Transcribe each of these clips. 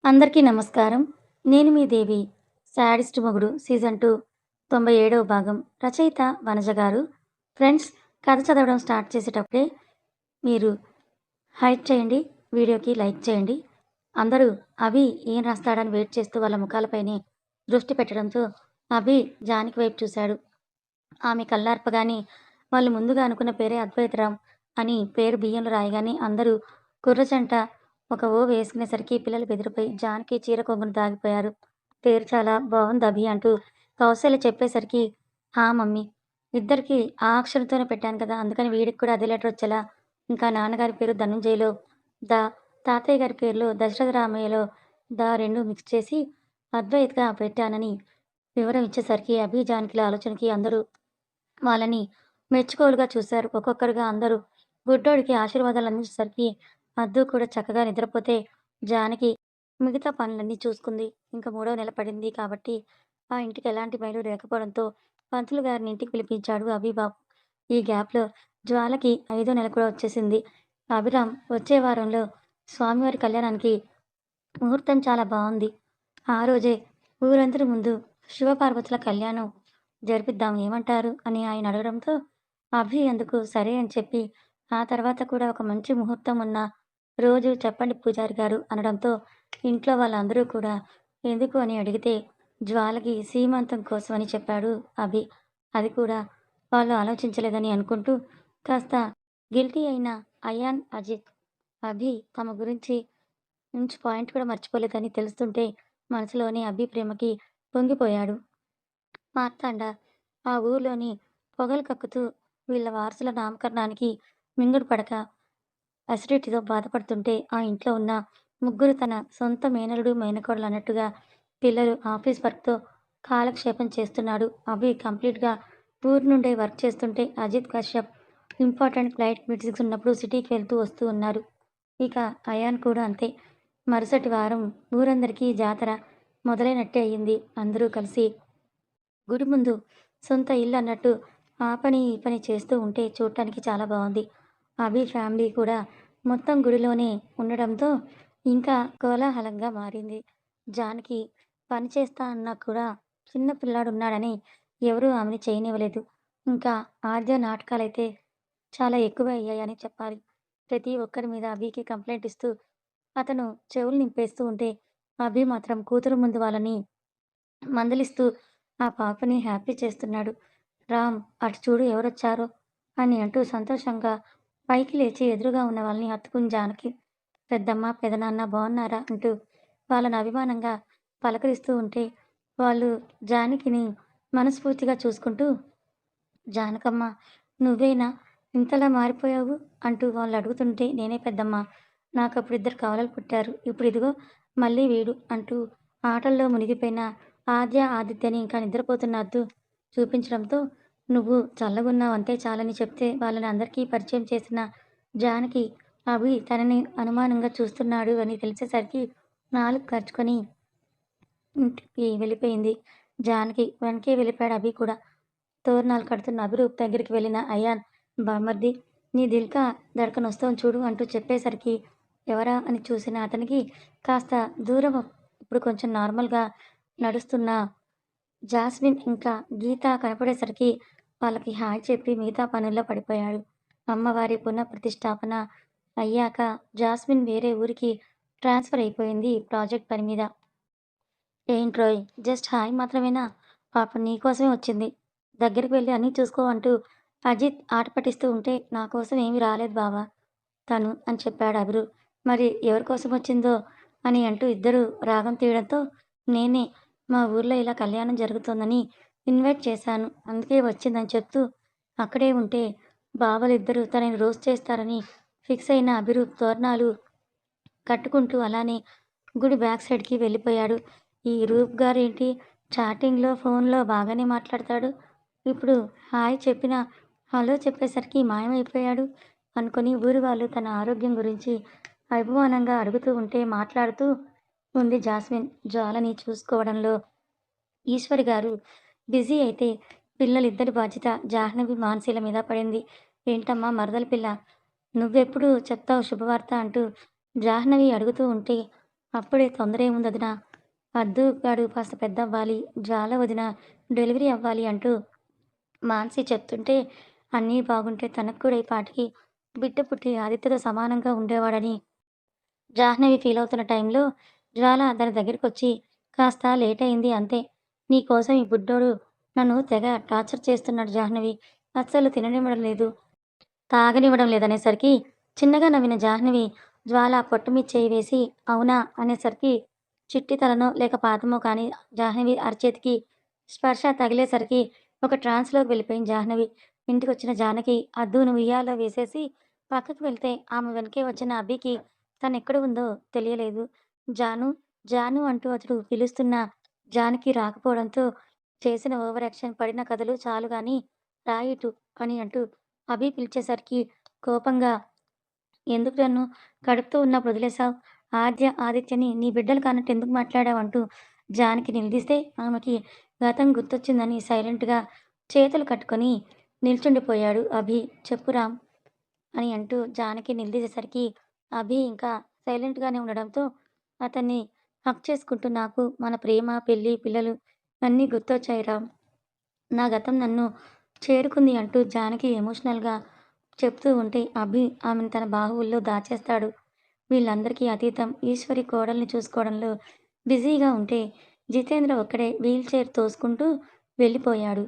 అందరికీ నమస్కారం. నేను మీ దేవి. 'శాడిస్ట్ మొగుడు' సీజన్ 2 97వ భాగం. రచయిత వనజ గారు. ఫ్రెండ్స్, కథ చదవడం స్టార్ట్ చేసేటప్పుడే మీరు హైప్ చేయండి. వీడియోకి లైక్ చేయండి. అందరూ అభి ఏం రాస్తాడని వెయిట్ చేస్తూ వాళ్ళ ముఖాలపైనే దృష్టి పెట్టడంతో అభి జానకి వైపు చూశాడు. ఆమె కళ్ళార్పగానే వాళ్ళు ముందుగా అనుకున్న పేరే అద్వైతరాం అని పేరు బియ్యంలో రాయగానే అందరూ కుర్రజంట ఒక ఓ వేసుకునేసరికి పిల్లలు బెదిరిపోయి జానకి చీర కొంగును దాగిపోయారు. పేరు చాలా బాగుంది అభి అంటూ కౌశల్య చెప్పేసరికి, హా మమ్మీ, ఇద్దరికి ఆ అక్షరంతోనే పెట్టాను కదా, అందుకని వీడికి కూడా అదే లెటర్ వచ్చేలా ఇంకా నాన్నగారి పేరు ధనుంజయలో ద, తాతయ్య గారి పేరులో దశరథ రామయ్యలో ద రెండు మిక్స్ చేసి అద్వైత్గా పెట్టానని వివరం ఇచ్చేసరికి అభి జానకిల ఆలోచనకి అందరూ వాళ్ళని మెచ్చుకోలుగా చూశారు. ఒక్కొక్కరుగా అందరూ బుడ్డోడికి ఆశీర్వాదాలు అందించేసరికి అద్దు కూడా చక్కగా నిద్రపోతే జానకి మిగతా పనులన్నీ చూసుకుంది. ఇంక మూడో నెల పడింది కాబట్టి ఆ ఇంటికి ఎలాంటి బయలు లేకపోవడంతో పంతులు గారిని ఇంటికి పిలిపించాడు అభిబాబు. ఈ గ్యాప్‌లో జ్వాలకి ఐదో నెల కూడా వచ్చేసింది. అభిరామ్ వచ్చే వారంలో స్వామివారి కళ్యాణానికి ముహూర్తం చాలా బావుంది. ఆ రోజే ఊరందరి ముందు శివపార్వతుల కళ్యాణం జరిపిద్దాం ఏమంటారు అని ఆయన అడగడంతో అభి అందుకు సరే అని చెప్పి, ఆ తర్వాత కూడా ఒక మంచి ముహూర్తం ఉన్న రోజు చెప్పండి పూజారి గారు అనడంతో ఇంట్లో వాళ్ళందరూ కూడా ఎందుకు అని అడిగితే జ్వాలకి సీమంతం కోసం అని చెప్పాడు అభి. అది కూడా వాళ్ళు ఆలోచించలేదని అనుకుంటూ కాస్త గిల్టీ అయిన అయాన్, అజిత్, అభి తమ గురించి ఇంచు పాయింట్ కూడా మర్చిపోలేదని తెలుస్తుంటే మనసులోనే అభి ప్రేమకి పొంగిపోయాడు. మార్తాండ ఆ ఊర్లోని పొగలు కక్కుతూ వీళ్ళ వారసుల నామకరణానికి మింగుడు పడక అసిడిటీతో బాధపడుతుంటే ఆ ఇంట్లో ఉన్న ముగ్గురు తన సొంత మేనలుడు మేనకోడలు అన్నట్టుగా పిల్లలు ఆఫీస్ వర్క్తో కాలక్షేపం చేస్తున్నాడు. అభి కంప్లీట్గా ఊరు నుండే వర్క్ చేస్తుంటే Ajit, Kashyap important flight meetings ఉన్నప్పుడు సిటీకి వెళ్తూ వస్తూ ఉన్నారు. ఇక అయాన్ కూడా అంతే. మరుసటి వారం ఊరందరికీ జాతర మొదలైనట్టే అయ్యింది. అందరూ కలిసి గుడి ముందు సొంత ఇల్లు అన్నట్టు ఆ పని ఈ పని చేస్తూ ఉంటే చూడటానికి చాలా బాగుంది. అభి ఫ్యామిలీ కూడా మొత్తం గుడిలోనే ఉండడంతో ఇంకా కోలాహలంగా మారింది. జానకి పని చేస్తా అన్నా కూడా చిన్న పిల్లాడున్నాడని ఎవరూ ఆమెని చేయనివ్వలేదు. ఇంకా ఆద్య నాటకాలైతే చాలా ఎక్కువ అయ్యాయని చెప్పాలి. ప్రతి ఒక్కరి మీద అభికి కంప్లైంట్ ఇస్తూ అతను చెవులు నింపేస్తూ ఉంటే అభి మాత్రం కూతురు ముందు వాళ్ళని మందలిస్తూ ఆ పాపని హ్యాపీ చేస్తున్నాడు. రామ్, అటు చూడు ఎవరొచ్చారో అని అంటూ సంతోషంగా పైకి లేచి ఎదురుగా ఉన్న వాళ్ళని హత్తుకుని జానకి, పెద్దమ్మ, పెదనాన్న బాగున్నారా అంటూ వాళ్ళని అభిమానంగా పలకరిస్తూ ఉంటే వాళ్ళు జానకిని మనస్ఫూర్తిగా చూసుకుంటూ, జానకమ్మ, నువ్వేనా ఇంతలా మారిపోయావు అంటూ వాళ్ళు అడుగుతుంటే, నేనే పెద్దమ్మ, నాకప్పుడు ఇద్దరు కవలలు పుట్టారు, ఇప్పుడు ఇదిగో మళ్ళీ వీడు అంటూ ఆటల్లో మునిగిపోయిన ఆద్య, ఆదిత్యని ఇంకా నిద్రపోతున్న అద్దు చూపించడంతో, నువ్వు చల్లగున్నావు అంతే చాలని చెప్తే వాళ్ళని అందరికీ పరిచయం చేసిన జానకి అభి తనని అనుమానంగా చూస్తున్నాడు అని తెలిసేసరికి నాలుక కరుచుకొని ఇంటికి వెళ్ళిపోయింది జానకి. వెనకే వెళ్ళిపోయాడు అభి కూడా. తోరణాలు కడుతున్న అభిరూప్ దగ్గరికి వెళ్ళిన అయాన్, బామ్మర్ది, నీ దిల్కా ధడకనొస్తోంది చూడు అంటూ చెప్పేసరికి ఎవరా అని చూసిన అతనికి కాస్త దూరం ఇప్పుడు కొంచెం నార్మల్గా నడుస్తున్న జాస్మిన్ ఇంకా గీత కనపడేసరికి వాళ్ళకి హాయ్ చెప్పి మిగతా పనుల్లో పడిపోయాడు. అమ్మవారి పునఃప్రతిష్ఠాపన అయ్యాక జాస్మిన్ వేరే ఊరికి ట్రాన్స్ఫర్ అయిపోయింది ప్రాజెక్ట్ పని మీద. ఏంట్రోయ్, జస్ట్ హాయ్ మాత్రమేనా? పాపం నీకోసమే వచ్చింది. దగ్గరికి వెళ్ళి అన్నీ చూసుకో అంటూ అజిత్ ఆట పట్టిస్తూ ఉంటే, నా కోసం ఏమీ రాలేదు బావా తను అని చెప్పాడు అభిరు. మరి ఎవరి కోసం వచ్చిందో అని అంటూ ఇద్దరూ రాగం తీయడంతో, నేనే మా ఊర్లో ఇలా కళ్యాణం జరుగుతోందని ఇన్వైట్ చేశాను, అందుకే వచ్చిందని చెప్తూ అక్కడే ఉంటే బావలిద్దరూ తనని రోస్ట్ చేస్తారని ఫిక్స్ అయిన అభిరు తోరణాలు కట్టుకుంటూ అలానే గుడి బ్యాక్ సైడ్‌కి వెళ్ళిపోయాడు. ఈ రూప్ గారేంటి చాటింగ్‌లో, ఫోన్‌లో బాగానే మాట్లాడతాడు. ఇప్పుడు హాయ్ చెప్పినా, హలో చెప్పేసరికి మాయమైపోయాడు అనుకుని ఊరి వాళ్ళు తన ఆరోగ్యం గురించి అభిమానంగా అడుగుతూ ఉంటే మాట్లాడుతూ ఉంది జాస్మిన్. జ్వాలని చూసుకోవడంలో ఈశ్వరి గారు బిజీ అయితే పిల్లలిద్దరి బాధ్యత జాహ్నవి, మానసీల మీద పడింది. ఏంటమ్మా మరదల పిల్ల, నువ్వెప్పుడు చెప్తావు శుభవార్త అంటూ జాహ్నవి అడుగుతూ ఉంటే అప్పుడే తొందర ఏముంది వదిన. అద్దు గాడు కాస్త పెద్దవ్వాలి, జ్వాల వదిన డెలివరీ అవ్వాలి అంటూ మానసి చెప్తుంటే, అన్నీ బాగుంటే తనకు కూడా ఈ పాటికి బిడ్డ పుట్టి ఆదిత్యతో సమానంగా ఉండేవాడని జాహ్నవి ఫీలవుతున్న టైంలో జ్వాల దాని దగ్గరికొచ్చి, "కాస్త లేటయింది అంతే. నీకోసం ఈ బుడ్డోడు నన్ను తెగ టార్చర్ చేస్తున్నాడు జాహ్నవి. అస్సలు తిననివ్వడం లేదు, తాగనివ్వడం లేదనేసరికి చిన్నగా నవ్విన జాహ్నవి జ్వాల పొట్ట మీద చేయి వేసి, అవునా అనేసరికి చిట్టి తలనో లేక పాదమో కానీ జాహ్నవి అరచేతికి స్పర్శ తగిలేసరికి ఒక ట్రాన్స్‌లోకి వెళ్ళిపోయింది జాహ్నవి. ఇంటికొచ్చిన జానకి అద్దును ఉయ్యాల్లో వేసేసి పక్కకు వెళ్తే ఆమె వెనకే వచ్చిన అభికి తనెక్కడ ఉందో తెలియలేదు. జాను, జాను అంటూ అతడు పిలుస్తున్నా జానకి రాకపోవడంతో చేసిన ఓవర్ యాక్షన్, పడిన కథలు చాలు గానీ రా ఇటు అని అంటూ అభి పిలిచేసరికి కోపంగా, "ఎందుకు నన్ను కడుపుతో ఉన్నప్పుడు వదిలేసావు? ఆద్య, ఆదిత్యని నీ బిడ్డలు కానట్టు ఎందుకు మాట్లాడావు?" అంటూ జానకి నిలదీస్తే ఆమెకి గతం గుర్తొచ్చిందని సైలెంట్‌గా చేతులు కట్టుకొని నిల్చుండిపోయాడు అభి. "చెప్పు రామ్" అని అంటూ జానకి నిలదీసేసరికి అభి ఇంకా సైలెంట్‌గానే ఉండడంతో అతన్ని హగ్ చేసుకుంటూ, "నాకు మన ప్రేమ, పెళ్లి, పిల్లలు అన్నీ గుర్తొచ్చాయి రామ్. నా గతం నన్ను చేరుకుంది" అంటూ జానకి ఎమోషనల్‌గా చెప్తూ ఉంటే అభి ఆమెను తన బాహువుల్లో దాచేస్తాడు. వీళ్ళందరికీ అతీతం ఈశ్వరి కోడల్ని చూసుకోవడంలో బిజీగా ఉంటే జితేంద్ర ఒక్కడే వీల్‌చైర్ తోసుకుంటూ వెళ్ళిపోయాడు.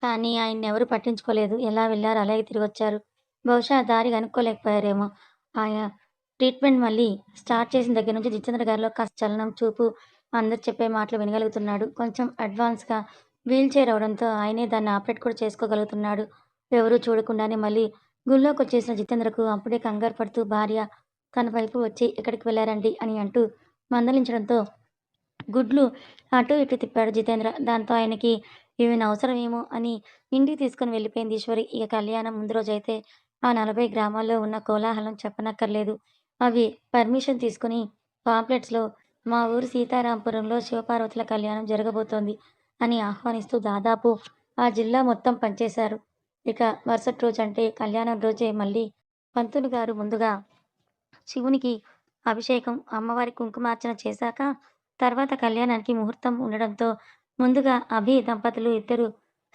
కానీ ఆయన్నెవరూ పట్టించుకోలేదు. ఎలా వెళ్లారో అలాగే తిరిగొచ్చారు. బహుశా దారి కనుక్కోలేకపోయారేమో! ఆయన ట్రీట్‌మెంట్ మళ్ళీ స్టార్ట్ చేసిన దగ్గర నుంచి జితేంద్ర గారిలో కాస్త చలనం, చూపు, అందరూ చెప్పే మాటలు వినగలుగుతున్నాడు. కొంచెం అడ్వాన్స్‌గా వీల్ చైర్ అవ్వడంతో ఆయనే దాన్ని ఆపరేట్ కూడా చేసుకోగలుగుతున్నాడు. ఎవరూ చూడకుండానే మళ్ళీ గుళ్ళోకొచ్చేసిన జితేంద్రకు అప్పుడే కంగారు పడుతూ భార్య తన వైపు వచ్చి, "ఎక్కడికి వెళ్లారండి" అని అంటూ మందలించడంతో గుడ్లు అటూ ఇటూ తిప్పాడు జితేంద్ర. దాంతో ఆయనకి ఈమెను అవసరమేమో అని ఇంటికి తీసుకొని వెళ్ళిపోయింది ఈశ్వరి. ఇక కళ్యాణం ముందు రోజైతే ఆ 40 గ్రామాల్లో ఉన్న కోలాహలం చెప్పనక్కర్లేదు. అవి పర్మిషన్ తీసుకొని పాంప్లెట్స్‌లో "మా ఊరు సీతారాంపురంలో శివపార్వతుల కళ్యాణం జరగబోతోంది" అని ఆహ్వానిస్తూ దాదాపు ఆ జిల్లా మొత్తం పంచేశారు. ఇక మరుసటి రోజంటే కళ్యాణం రోజే మళ్ళీ పంతులు గారు ముందుగా శివునికి అభిషేకం, అమ్మవారికి కుంకుమార్చన చేశాక, తర్వాత కళ్యాణానికి ముహూర్తం ఉండడంతో ముందుగా అభి దంపతులు ఇద్దరు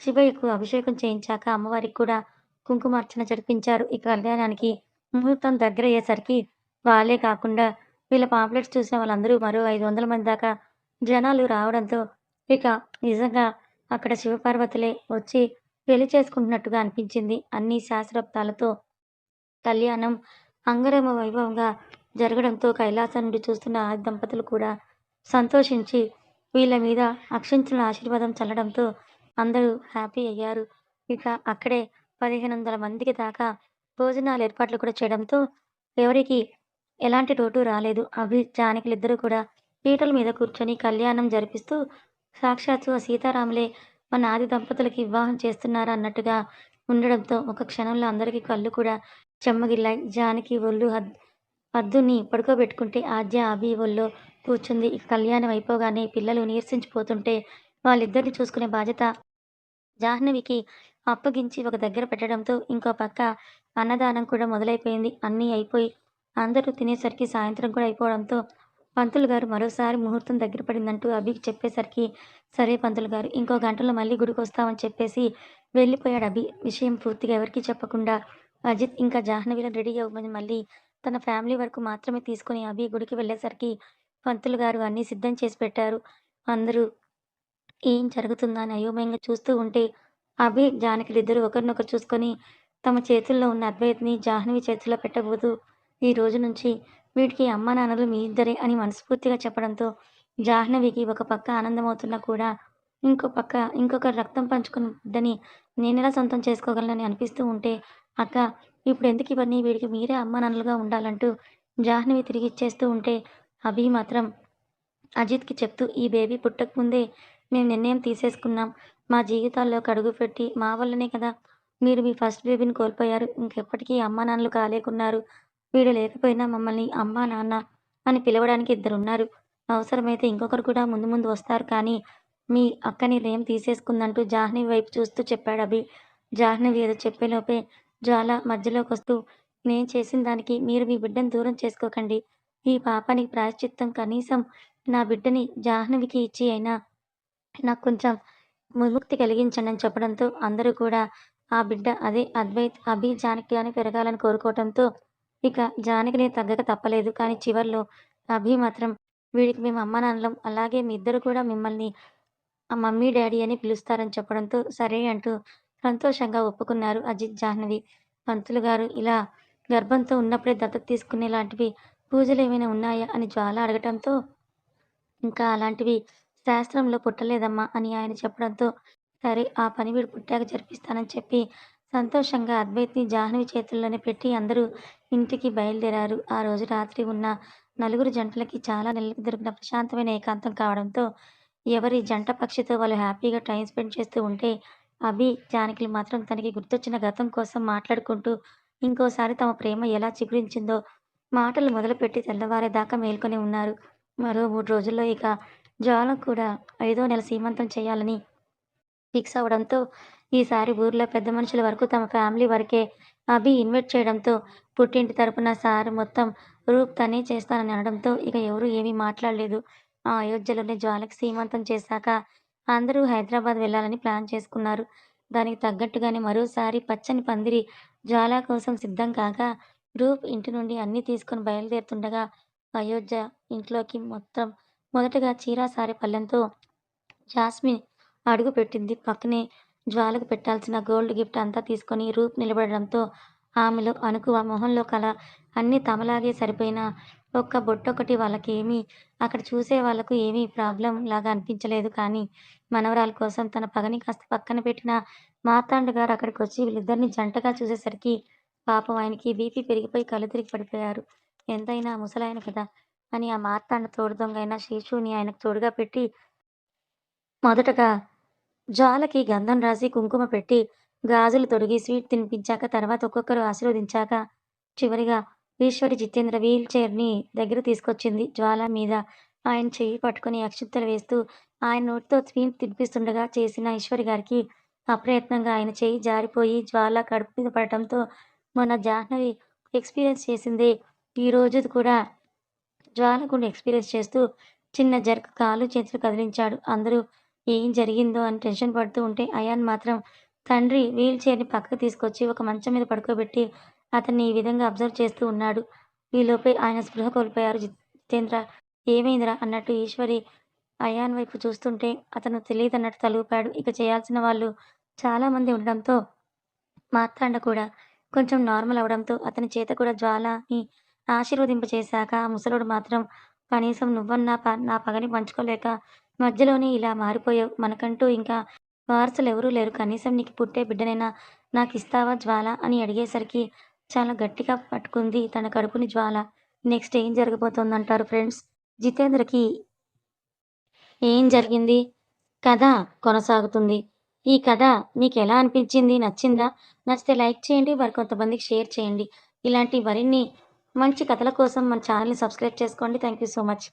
శివయ్యకు అభిషేకం చేయించాక అమ్మవారికి కూడా కుంకుమార్చన జరిపించారు. ఈ కళ్యాణానికి ముహూర్తం దగ్గరయ్యేసరికి వాళ్ళే కాకుండా వీళ్ళ పాంప్లెట్స్ చూసిన వాళ్ళందరూ మరో 500 మంది దాకా జనాలు రావడంతో ఇక నిజంగా అక్కడ శివపార్వతులే వచ్చి పెళ్లి చేసుకుంటున్నట్టుగా అనిపించింది. అన్ని శాస్త్రోక్తాలతో కళ్యాణం అంగరంగ వైభవంగా జరగడంతో కైలాసం నుండి చూస్తున్న ఆ దంపతులు కూడా సంతోషించి వీళ్ళ మీద అక్షింతల ఆశీర్వాదం చల్లడంతో అందరూ హ్యాపీ అయ్యారు. ఇక అక్కడే 1500 మందికి దాకా భోజనాల ఏర్పాట్లు కూడా చేయడంతో ఎవరికీ ఎలాంటి లోటు రాలేదు. అభి, జానకిలిద్దరూ కూడా పీటల మీద కూర్చొని కళ్యాణం జరిపిస్తూ సాక్షాత్తు ఆ సీతారాములే మన ఆది దంపతులకి వివాహం చేస్తున్నారా అన్నట్టుగా ఉండడంతో ఒక క్షణంలో అందరికీ కళ్ళు కూడా చెమ్మగిల్లాయి. జానకి ఒళ్ళు హద్దుని పడుకోబెట్టుకుంటే ఆద్య, అభి ఒళ్ళో కూర్చుంది. ఇక కళ్యాణం అయిపోగానే పిల్లలు నీరసించిపోతుంటే వాళ్ళిద్దరిని చూసుకునే బాధ్యత జాహ్నవికి అప్పగించి ఒక దగ్గర పెట్టడంతో ఇంకో పక్క అన్నదానం కూడా మొదలైపోయింది. అన్నీ అయిపోయి అందరూ తినేసరికి సాయంత్రం కూడా అయిపోవడంతో పంతులు గారు మరోసారి ముహూర్తం దగ్గర పడిందంటూ అభికి చెప్పేసరికి, "సరే పంతులు గారు, ఇంకో గంటలో మళ్ళీ గుడికొస్తామని" చెప్పేసి వెళ్ళిపోయాడు అభి. విషయం పూర్తిగా ఎవరికీ చెప్పకుండా అజిత్ ఇంకా జాహ్నవిలను రెడీ అవ్వమని మళ్ళీ తన ఫ్యామిలీ వరకు మాత్రమే తీసుకొని అభి గుడికి వెళ్ళేసరికి పంతులు గారు అన్నీ సిద్ధం చేసి పెట్టారు. అందరూ ఏం జరుగుతుందా అని అయోమయంగా చూస్తూ ఉంటే అభి, జానకిలిద్దరూ ఒకరినొకరు చూసుకొని తమ చేతుల్లో ఉన్న అద్వైత్‌ని జాహ్నవి చేతిలో పెట్టబోతూ, "ఈ రోజు నుంచి వీడికి అమ్మానాన్నలు మీ ఇద్దరే" అని మనస్ఫూర్తిగా చెప్పడంతో జాహ్నవికి ఒక పక్క ఆనందమవుతున్నా కూడా ఇంకో పక్క ఇంకొకరు రక్తం పంచుకున్న బిడ్డని నేనెలా సొంతం చేసుకోగలనని అనిపిస్తూ ఉంటే, "అక్క, ఇప్పుడెందుకు ఇవన్నీ? వీడికి మీరే అమ్మానాన్నలుగా ఉండాలంటూ జాహ్నవి తిరిగిచ్చేస్తూ ఉంటే అభి మాత్రం అజిత్‌కి చెప్తూ, "ఈ బేబీ పుట్టకముందే మేము నిర్ణయం తీసేసుకున్నాం. మా జీవితాల్లోకి అడుగుపెట్టి మా వల్లనే కదా మీరు మీ ఫస్ట్ బేబీని కోల్పోయారు. ఇంకెప్పటికీ అమ్మానాన్నలు కాలేకున్నారు. వీడు లేకపోయినా మమ్మల్ని అమ్మా, నాన్న అని పిలవడానికి ఇద్దరున్నారు. అవసరమైతే ఇంకొకరు కూడా ముందు ముందు వస్తారు కానీ మీ అక్క నిర్ణయం తీసేసుకుందంటూ జాహ్నవి వైపు చూస్తూ చెప్పాడు అభి. జాహ్నవి ఏదో చెప్పేలోపే జ్వాల మధ్యలోకొస్తూ, "నేను చేసిన దానికి మీరు మీ బిడ్డని దూరం చేసుకోకండి. ఈ పాపానికి ప్రాయశ్చిత్తం కనీసం నా బిడ్డని జాహ్నవికి ఇచ్చి అయినా నాకు కొంచెం విముక్తి కలిగించండని చెప్పడంతో అందరూ కూడా ఆ బిడ్డ అదే అద్వైత్, అభి, జానకిగానే పెరగాలని కోరుకోవటంతో ఇక జానకిని తగ్గక తప్పలేదు. కానీ చివర్లో అభి మాత్రం వీడికి మేము అమ్మానాన్నలం. అలాగే మీ ఇద్దరు కూడా మిమ్మల్ని మమ్మీ, డ్యాడీ అని పిలుస్తారని చెప్పడంతో సరే అంటూ సంతోషంగా ఒప్పుకున్నారు అజిత్, జాహ్నవి. పంతులు గారు ఇలా గర్భంతో ఉన్నప్పుడే దత్తత తీసుకునేలాంటివి పూజలేమైనా ఉన్నాయా అని జ్వాల అడగటంతో ఇంకా అలాంటివి శాస్త్రంలో పుట్టలేదమ్మా అని ఆయన చెప్పడంతో, సరే ఆ పని వీడు పుట్టాక జరిపిస్తానని చెప్పి సంతోషంగా అద్వైత్‌ని జాహ్నవి చేతుల్లోనే పెట్టి అందరూ ఇంటికి బయలుదేరారు. ఆ రోజు రాత్రి ఉన్న నలుగురు జంటలకి చాలా నెలలకి దొరికిన ప్రశాంతమైన ఏకాంతం కావడంతో, ఎవరి జంట పక్షితో వాళ్ళు హ్యాపీగా టైమ్ స్పెండ్ చేస్తూ ఉంటే, అభి, జానకిలు మాత్రం తనకి గుర్తొచ్చిన గతం కోసం మాట్లాడుకుంటూ, ఇంకోసారి తమ ప్రేమ ఎలా చిగురించిందో మాటలు మొదలుపెట్టి తెల్లవారేదాకా మేల్కొని ఉన్నారు. మరో 3 రోజుల్లో ఇక జ్వాలకు కూడా 5వ నెల సీమంతం చేయాలని ఫిక్స్ అవ్వడంతో, ఈసారి ఊర్లో పెద్ద మనుషుల వరకు తమ ఫ్యామిలీ వరకే అభి ఇన్వైట్ చేయడంతో, పుట్టింటి తరపున సార్ మొత్తం రూప్ తనే చేస్తానని అనడంతో ఇక ఎవరు ఏమీ మాట్లాడలేదు. ఆ అయోధ్యలోనే జ్వాలకి సీమంతం చేశాక అందరూ హైదరాబాద్ వెళ్ళాలని ప్లాన్ చేసుకున్నారు. దానికి తగ్గట్టుగానే మరోసారి పచ్చని పందిరి జ్వాల కోసం సిద్ధం కాగా, రూప్ ఇంటి నుండి అన్నీ తీసుకొని బయలుదేరుతుండగా అయోధ్య ఇంట్లోకి మొదటగా చీర సారె పళ్ళెంతో జాస్మిన్ అడుగుపెట్టింది. పక్కనే జ్వాలకు పెట్టాల్సిన గోల్డ్ గిఫ్ట్ అంతా తీసుకొని రూప్ నిలబడడంతో ఆమెలో అణకువ, మొహంలో కళ అన్నీ తమలాగే సరిపోయినా ఒక్క బొట్టొకటి వాళ్ళకేమీ అక్కడ చూసే వాళ్ళకు ఏమీ ప్రాబ్లమ్ లాగా అనిపించలేదు. కానీ మనవరాలు కోసం తన పగని కాస్త పక్కన పెట్టిన మార్తాండ గారు అక్కడికొచ్చి వీళ్ళిద్దరిని జంటగా చూసేసరికి పాపం ఆయనకి బీపీ పెరిగిపోయి కళ్ళు తిరిగి పడిపోయారు. ఎంతైనా ముసలాయన కదా అని ఆ మార్తాండ తోడు దొంగ అయిన శేషుని ఆయనకు తోడుగా పెట్టి మొదటగా జ్వాలకి గంధం రాసి, కుంకుమ పెట్టి, గాజులు తొడిగి, స్వీట్ తినిపించాక తర్వాత ఒక్కొక్కరు ఆశీర్వదించాక, చివరిగా ఈశ్వరి జితేంద్ర వీల్ చైర్‌ని దగ్గరికి తీసుకొచ్చింది జ్వాల మీద. ఆయన చెయ్యి పట్టుకొని అక్షింతలు వేస్తూ, ఆయన నోటితో స్వీట్ తినిపిస్తుండగా చేసిన ఈశ్వరి గారికి అప్రయత్నంగా ఆయన చెయ్యి జారిపోయి జ్వాల కడుపు మీద పడటంతో, మొన్న జాహ్నవి ఎక్స్‌పీరియన్స్ చేసిందే ఈ రోజుది కూడా జ్వాల కూడా ఎక్స్‌పీరియన్స్ చేస్తూ చిన్న జర్క్ కాళ్ళు, చేతులు కదిలించాడు. అందరూ ఏం జరిగిందో అని టెన్షన్ పడుతూ ఉంటే అయాన్ మాత్రం తండ్రి వీల్ చైర్‌ని పక్కకు తీసుకొచ్చి ఒక మంచం మీద పడుకోబెట్టి అతన్ని ఈ విధంగా అబ్జర్వ్ చేస్తూ ఉన్నాడు. ఈలోపే ఆయన స్పృహ కోల్పోయారు జితేంద్ర. ఏమైందిరా అన్నట్టు ఈశ్వరి అయాన్ వైపు చూస్తుంటే అతను తెలీదన్నట్టు తలూపాడు. ఇక చేయాల్సిన వాళ్ళు చాలామంది ఉండడంతో మార్తాండ కూడా కొంచెం నార్మల్ అవ్వడంతో అతని చేత కూడా జ్వాలని ఆశీర్వదింపచేశాక ఆ ముసలోడు మాత్రం కనీసం నువ్వన్నా నా పగని పంచుకోలేక మధ్యలోనే ఇలా మారిపోయావు. మనకంటూ ఇంకా వారసులెవరూ లేరు. కనీసం నీకు పుట్టే బిడ్డనైనా నాకిస్తావా జ్వాల అని అడిగేసరికి చాలా గట్టిగా పట్టుకుంది తన కడుపుని జ్వాల. నెక్స్ట్ ఏం జరగబోతోందంటారు ఫ్రెండ్స్? జితేంద్రకి ఏం జరిగింది? కథ కొనసాగుతుంది. ఈ కథ మీకెలా అనిపించింది? నచ్చిందా? నచ్చితే లైక్ చేయండి. మరికొంతమందికి షేర్ చేయండి. ఇలాంటి మరిన్ని మంచి కథల కోసం మన ఛానెల్‌ని సబ్స్క్రైబ్ చేసుకోండి. Thank you so much.